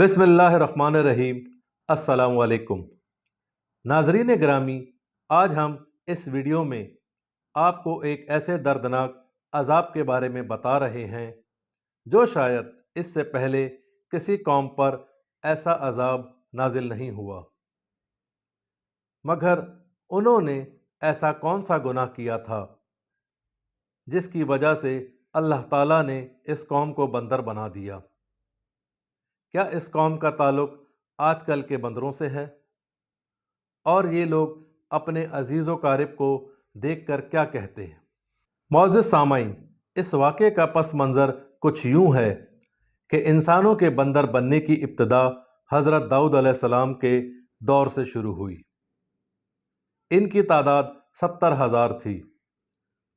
بسم اللہ الرحمن الرحیم۔ السلام علیکم ناظرین گرامی، آج ہم اس ویڈیو میں آپ کو ایک ایسے دردناک عذاب کے بارے میں بتا رہے ہیں جو شاید اس سے پہلے کسی قوم پر ایسا عذاب نازل نہیں ہوا، مگر انہوں نے ایسا کون سا گناہ کیا تھا جس کی وجہ سے اللہ تعالیٰ نے اس قوم کو بندر بنا دیا۔ کیا اس قوم کا تعلق آج کل کے بندروں سے ہے؟ اور یہ لوگ اپنے عزیز و قارب کو دیکھ کر کیا کہتے ہیں؟ معزز سامعین، اس واقعے کا پس منظر کچھ یوں ہے کہ انسانوں کے بندر بننے کی ابتدا حضرت داؤد علیہ السلام کے دور سے شروع ہوئی۔ ان کی تعداد 70,000 تھی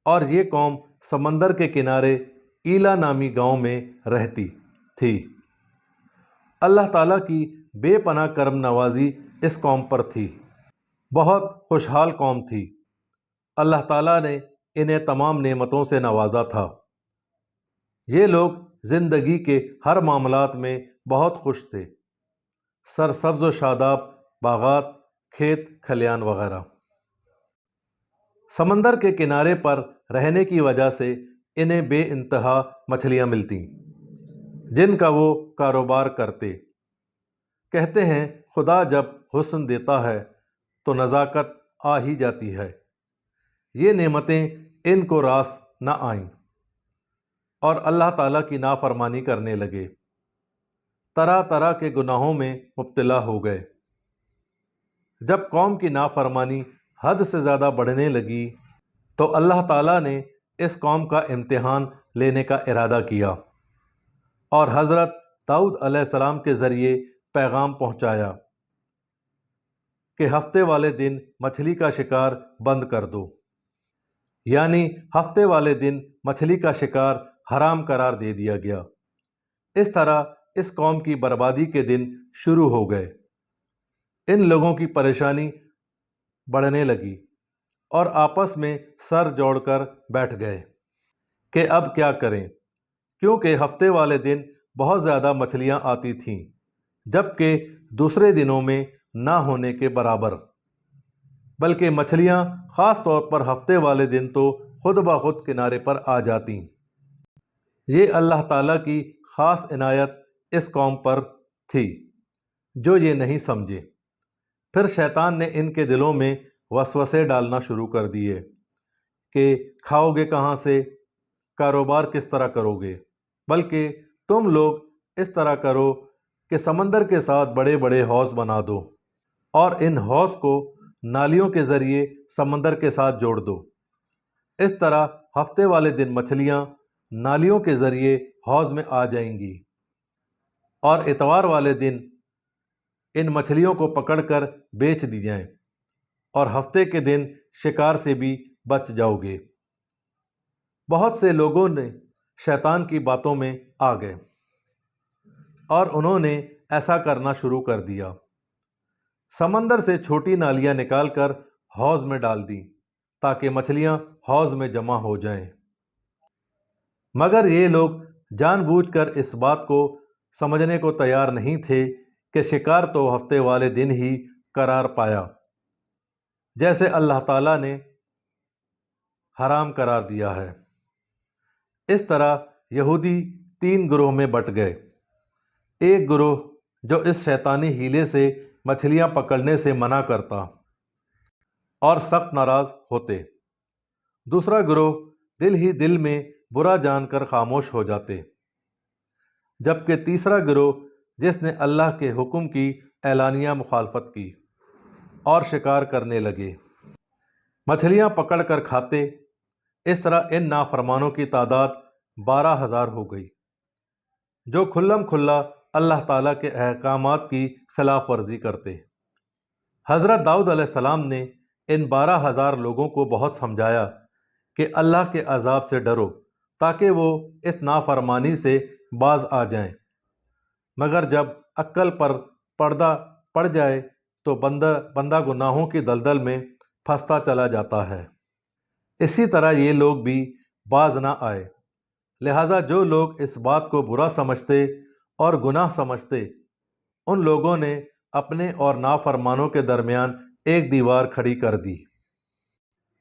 اور یہ قوم سمندر کے کنارے ایلا نامی گاؤں میں رہتی تھی۔ اللہ تعالیٰ کی بے پناہ کرم نوازی اس قوم پر تھی۔ بہت خوشحال قوم تھی۔ اللہ تعالیٰ نے انہیں تمام نعمتوں سے نوازا تھا۔ یہ لوگ زندگی کے ہر معاملات میں بہت خوش تھے۔ سرسبز و شاداب باغات، کھیت کھلیان وغیرہ۔ سمندر کے کنارے پر رہنے کی وجہ سے انہیں بے انتہا مچھلیاں ملتیں جن کا وہ کاروبار کرتے۔ کہتے ہیں خدا جب حسن دیتا ہے تو نزاکت آ ہی جاتی ہے۔ یہ نعمتیں ان کو راس نہ آئیں اور اللہ تعالیٰ کی نافرمانی کرنے لگے۔ طرح طرح کے گناہوں میں مبتلا ہو گئے۔ جب قوم کی نافرمانی حد سے زیادہ بڑھنے لگی تو اللہ تعالیٰ نے اس قوم کا امتحان لینے کا ارادہ کیا اور حضرت داؤد علیہ السلام کے ذریعے پیغام پہنچایا کہ ہفتے والے دن مچھلی کا شکار بند کر دو، یعنی ہفتے والے دن مچھلی کا شکار حرام قرار دے دیا گیا۔ اس طرح اس قوم کی بربادی کے دن شروع ہو گئے۔ ان لوگوں کی پریشانی بڑھنے لگی اور آپس میں سر جوڑ کر بیٹھ گئے کہ اب کیا کریں، کیونکہ ہفتے والے دن بہت زیادہ مچھلیاں آتی تھیں جبکہ دوسرے دنوں میں نہ ہونے کے برابر، بلکہ مچھلیاں خاص طور پر ہفتے والے دن تو خود بخود کنارے پر آ جاتیں۔ یہ اللہ تعالیٰ کی خاص عنایت اس قوم پر تھی جو یہ نہیں سمجھے۔ پھر شیطان نے ان کے دلوں میں وسوسے ڈالنا شروع کر دیے کہ کھاؤ گے کہاں سے، کاروبار کس طرح کرو گے، بلکہ تم لوگ اس طرح کرو کہ سمندر کے ساتھ بڑے بڑے حوض بنا دو اور ان حوض کو نالیوں کے ذریعے سمندر کے ساتھ جوڑ دو۔ اس طرح ہفتے والے دن مچھلیاں نالیوں کے ذریعے حوض میں آ جائیں گی اور اتوار والے دن ان مچھلیوں کو پکڑ کر بیچ دی جائیں اور ہفتے کے دن شکار سے بھی بچ جاؤ گے۔ بہت سے لوگوں نے شیطان کی باتوں میں آ گئے اور انہوں نے ایسا کرنا شروع کر دیا۔ سمندر سے چھوٹی نالیاں نکال کر حوض میں ڈال دیں تاکہ مچھلیاں حوض میں جمع ہو جائیں۔ مگر یہ لوگ جان بوجھ کر اس بات کو سمجھنے کو تیار نہیں تھے کہ شکار تو ہفتے والے دن ہی قرار پایا جیسے اللہ تعالیٰ نے حرام قرار دیا ہے۔ اس طرح یہودی 3 گروہ میں بٹ گئے۔ ایک گروہ جو اس شیطانی ہیلے سے مچھلیاں پکڑنے سے منع کرتا اور سخت ناراض ہوتے۔ دوسرا گروہ دل ہی دل میں برا جان کر خاموش ہو جاتے، جبکہ تیسرا گروہ جس نے اللہ کے حکم کی اعلانیہ مخالفت کی اور شکار کرنے لگے، مچھلیاں پکڑ کر کھاتے۔ اس طرح ان نافرمانوں کی تعداد 12,000 ہو گئی جو کھلم کھلا اللہ تعالیٰ کے احکامات کی خلاف ورزی کرتے۔ حضرت داؤد علیہ السلام نے ان 12,000 لوگوں کو بہت سمجھایا کہ اللہ کے عذاب سے ڈرو تاکہ وہ اس نافرمانی سے باز آ جائیں، مگر جب عقل پر پردہ پڑ جائے تو بندہ گناہوں کی دلدل میں پھنستا چلا جاتا ہے۔ اسی طرح یہ لوگ بھی باز نہ آئے، لہذا جو لوگ اس بات کو برا سمجھتے اور گناہ سمجھتے ان لوگوں نے اپنے اور نافرمانوں کے درمیان ایک دیوار کھڑی کر دی۔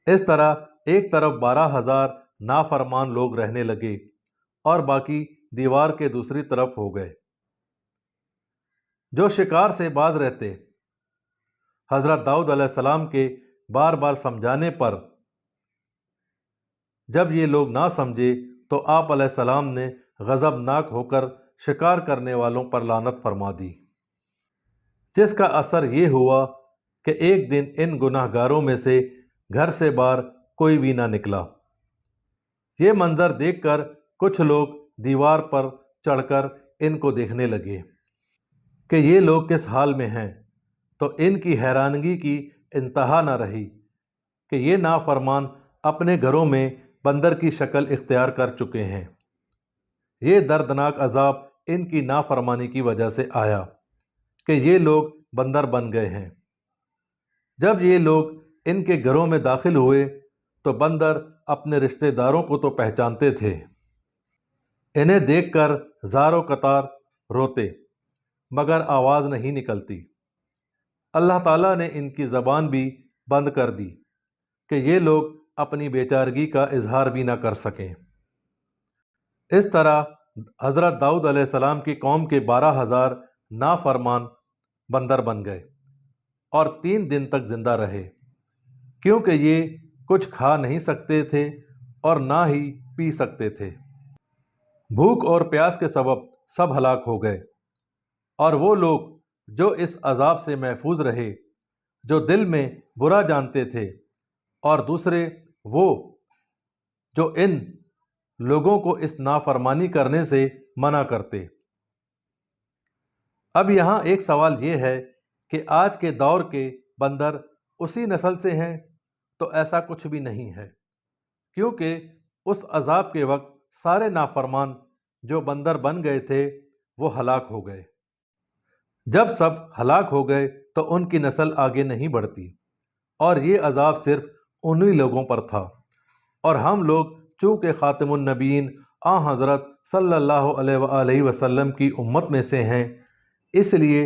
اس طرح ایک طرف 12,000 نافرمان لوگ رہنے لگے اور باقی دیوار کے دوسری طرف ہو گئے۔ جو شکار سے باز رہتے، حضرت داؤد علیہ السلام کے بار بار سمجھانے پر جب یہ لوگ نہ سمجھے تو آپ علیہ السلام نے غضبناک ہو کر شکار کرنے والوں پر لعنت فرما دی، جس کا اثر یہ ہوا کہ ایک دن ان گناہ گاروں میں سے گھر سے باہر کوئی بھی نہ نکلا۔ یہ منظر دیکھ کر کچھ لوگ دیوار پر چڑھ کر ان کو دیکھنے لگے کہ یہ لوگ کس حال میں ہیں، تو ان کی حیرانگی کی انتہا نہ رہی کہ یہ نافرمان اپنے گھروں میں بندر کی شکل اختیار کر چکے ہیں۔ یہ دردناک عذاب ان کی نافرمانی کی وجہ سے آیا کہ یہ لوگ بندر بن گئے ہیں۔ جب یہ لوگ ان کے گھروں میں داخل ہوئے تو بندر اپنے رشتہ داروں کو تو پہچانتے تھے، انہیں دیکھ کر زار و قطار روتے مگر آواز نہیں نکلتی۔ اللہ تعالیٰ نے ان کی زبان بھی بند کر دی کہ یہ لوگ اپنی بیچارگی کا اظہار بھی نہ کر سکیں۔ اس طرح حضرت داؤد علیہ السلام کی قوم کے 12,000 نافرمان بندر بن گئے اور 3 دن تک زندہ رہے، کیونکہ یہ کچھ کھا نہیں سکتے تھے اور نہ ہی پی سکتے تھے۔ بھوک اور پیاس کے سبب سب ہلاک ہو گئے، اور وہ لوگ جو اس عذاب سے محفوظ رہے جو دل میں برا جانتے تھے، اور دوسرے وہ جو ان لوگوں کو اس نافرمانی کرنے سے منع کرتے۔ اب یہاں ایک سوال یہ ہے کہ آج کے دور کے بندر اسی نسل سے ہیں؟ تو ایسا کچھ بھی نہیں ہے، کیونکہ اس عذاب کے وقت سارے نافرمان جو بندر بن گئے تھے وہ ہلاک ہو گئے۔ جب سب ہلاک ہو گئے تو ان کی نسل آگے نہیں بڑھتی، اور یہ عذاب صرف انہی لوگوں پر تھا۔ اور ہم لوگ چونکہ خاتم النبیین حضرت صلی اللہ علیہ وآلہ وسلم کی امت میں سے ہیں، اس لیے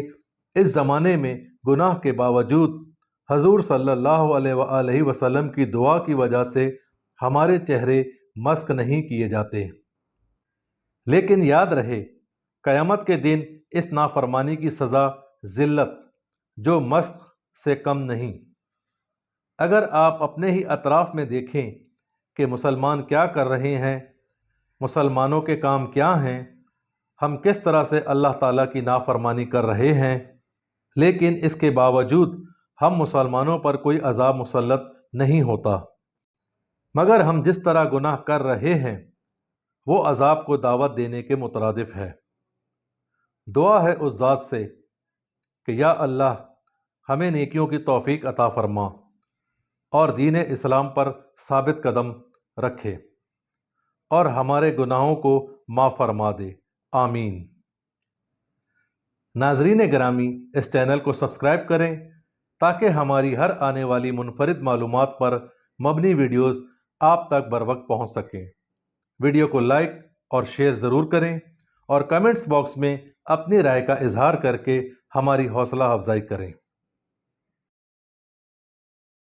اس زمانے میں گناہ کے باوجود حضور صلی اللہ علیہ وآلہ وسلم کی دعا کی وجہ سے ہمارے چہرے مسخ نہیں کیے جاتے۔ لیکن یاد رہے، قیامت کے دن اس نافرمانی کی سزا ذلت جو مسخ سے کم نہیں۔ اگر آپ اپنے ہی اطراف میں دیکھیں کہ مسلمان کیا کر رہے ہیں، مسلمانوں کے کام کیا ہیں، ہم کس طرح سے اللہ تعالیٰ کی نافرمانی کر رہے ہیں، لیکن اس کے باوجود ہم مسلمانوں پر کوئی عذاب مسلط نہیں ہوتا، مگر ہم جس طرح گناہ کر رہے ہیں وہ عذاب کو دعوت دینے کے مترادف ہے۔ دعا ہے اس ذات سے کہ یا اللہ ہمیں نیکیوں کی توفیق عطا فرما اور دین اسلام پر ثابت قدم رکھے اور ہمارے گناہوں کو معاف فرما دے، آمین۔ ناظرین گرامی، اس چینل کو سبسکرائب کریں تاکہ ہماری ہر آنے والی منفرد معلومات پر مبنی ویڈیوز آپ تک بروقت پہنچ سکیں۔ ویڈیو کو لائک اور شیئر ضرور کریں اور کمنٹس باکس میں اپنی رائے کا اظہار کر کے ہماری حوصلہ افزائی کریں۔